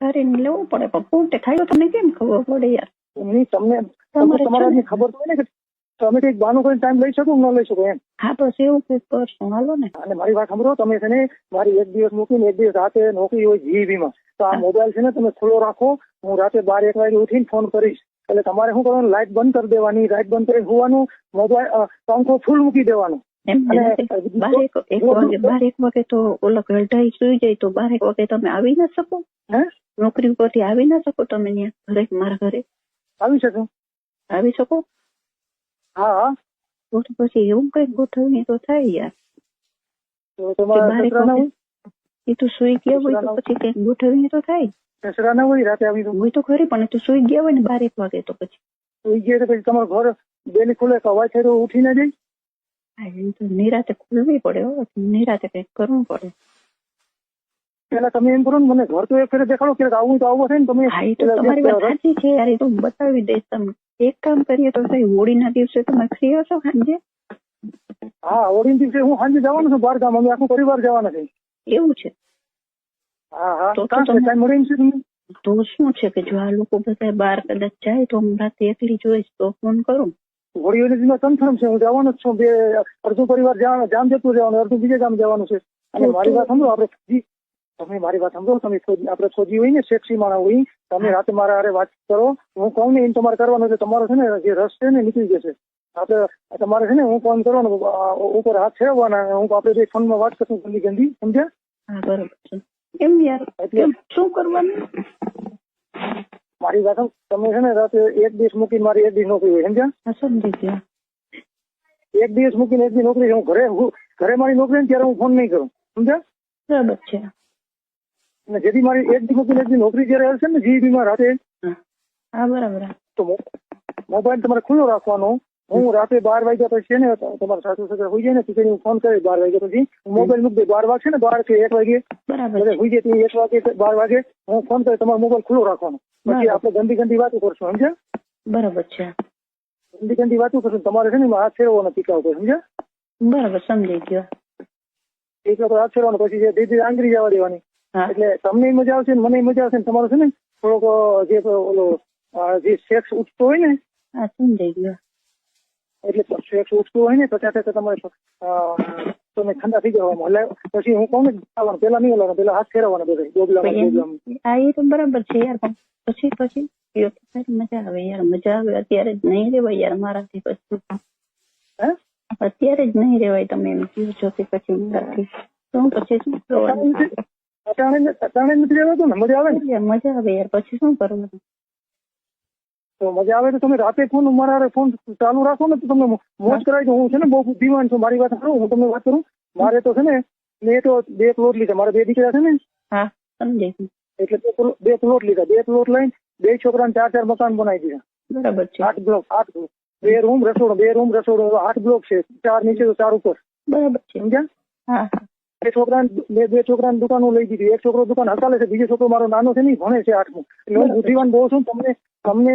કરીને લેવું પડે, પણ પોતે ખાયો તમને કેમ ખબર પડે યાર? તમને તમારા ખબર તો હોય ને કે તમે કઈક બાનું કોઈ ટાઈમ લઈ શકો ન લઈ શકો એમ. હા બસ એવું કઈક કરશું, હાલો ને. અને મારી વાત સાંભળો, તમે છે ને મારી એક દિવસ મૂકીને એક દિવસ રાતે નોકરી હોય GEB માં, તો આ મોબાઈલ છે ને તમે ખુલ્લો રાખો. હું રાતે 12-1 વાગે ઉઠીને ફોન કરીશ. એટલે તમારે શું કરવાનું, લાઇટ બંધ કરી દેવાની, લાઇટ બંધ કરી હોવાનું, મોબાઈલ પંખો ફૂલ મૂકી દેવાનો. 12-1 વાગે તો ઓલા ગઢાઈ સુઈ જાય, તો 12-1 વાગે તમે આવી ના શકો? નોકરી ઉપરથી આવી ના શકો તમે? ત્યાં ઘરે, મારા ઘરે આવી શકો? આવી શકો? હા. તો પછી એવું કઈક ગોઠવણી તો થાય યાર. તો તમારે એ તો સુઈ ગયા હોય તો પછી કઈક ગોઠવણી તો થાય. દસરા ના હોય રાતે આવી હોય તો ખરી, પણ તું સુઈ ગયા હોય ને 12-1 વાગે, તો પછી સુઈ ગયા તો પછી તમારું ઘર બેલી ખુલે કે અવાજ થાય તો ઉઠી ના જાય? હા, તો નિરાતે ખુલવી પડે, નિરાતે કઈક કરવું પડે. પેલા તમે એમ કરો ને, મને ઘર તો એક ફેરે દેખાડો કે આવું તો આવું થાય ને તમે. હા, એ તો તમારી વાત સાચી છે યાર, એ તો બતાવી દઈશ તમને. એક કામ કરીએ તો સહી, હોળીના દિવસે તમે ફ્રી હશો સાંજે? હા, હોળીના દિવસે હું સાંજે જવાનું છું બહાર ગામ, અમે આખો પરિવાર જવાના છે. એવું છે? હા હા. તો ટાઈમ મળે છે તમને? તો શું છે કે જો આ લોકો બધા બહાર કદાચ જાય તો હું રાતે એકલી જોઈશ તો ફોન કરું. હોળીઓની દિવસમાં કન્ફર્મ છે, હું જવાનું જ છું. અડધું પરિવાર જામ જતું જવાનું, અડધું બીજે ગામ જવાનું છે. અને મારી વાત સાંભળો, આપણે તમે મારી વાત સાંભળો, તમે આપણે ફોજી હોય ને, સેક્સી માણા હોય, તમે રાતે મારા હારે વાત કરો. હું કહું ને એમ તમારે કરવાનું, એટલે તમારો છે ને જે રસ છે ને નીકળી જશે. આપણે તમારે છે ને હું ફોન કરવાનો, ઉપર હાથ ફેરવવાના, હું આપણે ફોનમાં વાત કરશું ગંદી ગંદી, સમજ્યા? હા બરોબર છે. એમ યાર, એટલે શું કરવાનું? મારી વાત તમે છે ને રાતે એક દિવસ મૂકીને મારી એક દિવસ નોકરી હોય, સમજ્યા? સમજી ગયા. એક દિવસ મૂકીને એક દિવસ નોકરી, હું ઘરે મારી નોકરી ને ત્યારે હું ફોન નહીં કરું, સમજ્યા? બરાબર છે. અને જેથી મારી એક દિવસ મૂકીને એક દિવસ નોકરી જયારે હશે ને GEB માં રાતે, હા બરાબર, તો મોબાઈલ તમારે ખુલ્લો રાખવાનો. હું રાતે 12 વાગ્યા પછી ને તમારા સાસુ સસરા હોઈ જાય ને પછી હું ફોન કરીશ. 12 વાગ્યા પછી મોબાઈલ મૂકી દે. 12 વાગશે ને, 12 થી 1 વાગે બરાબર હોઈ જાય, 1 વાગે 12 વાગે હું ફોન કરીશ. તમારો મોબાઈલ ખુલ્લો રાખવાનો. પછી આપણે ગંદી ગંદી વાતો કરશું, સમજ્યા? બરાબર છે. ગંદી ગંદી વાતો કરશું, તમારે છે ને હાથ ફેરવવાનો પીકાવ પર, સમજ્યા? બરાબર, સમજી ગયો. એક હાથ ફેરવાનો, પછી જે દીદી આંગળી જવા દેવાની. એટલે તમને મજા આવશે ને મને મજા આવશે ને. તમારો છે ને થોડોક જે ઓલો જે સેક્સ ઉઠતો હોય ને, સમજાઈ ગયો. એટલે સેક્સ ઉઠતું હોય ને પછી તમારે તમે ઠંડા થઈ જવામાં. એટલે પછી હું કહું ને પેલા નહીં ઓલા પેલા હાથ ફેરવવાના બધા. એ તો બરાબર છે યાર, પછી મજા આવે યાર, મજા આવે. અત્યારે જ નહીં રેવાય યાર મારાથી, પછી અત્યારે જ નહીં રેવાય. તમે એમ કહો છો કે પછી મારાથી શું, પછી શું કરવાનું? અટાણે નથી રહેવાતું ને, મજા આવે ને? મજા આવે યાર, પછી શું કરવાનું? તો મજા આવે તો તમે રાતે ફોન મારા ફોન ચાલુ રાખો ને, તો તમને મોજ કરાવી દો. હું છે ને બહુ બુદ્ધિમાન છું. મારી વાત સાંભળો, હું તમને વાત કરું. મારે તો છે ને મેં તો 2 પ્લોટ લીધા. મારા 2 દીકરા છે ને, હા સમજાય, એટલે 2 પ્લોટ લીધા. 2 પ્લોટ લઈને 2 છોકરાને 4 મકાન બનાવી દીધા. બરાબર છે. 8 બ્લોક, 2 રૂમ રસોડો, 2 રૂમ રસોડો, 8 બ્લોક છે. 4 નીચે તો 4 ઉપર. બરાબર છે, સમજ્યા? હા. 2 છોકરાને દુકાનો લઈ દીધી. એક છોકરો દુકાન હકાલે છે, બીજો છોકરો મારો નાનો છે ને ભણે છે 8મું. એટલે હું બુદ્ધિમાન બહુ છું. તમને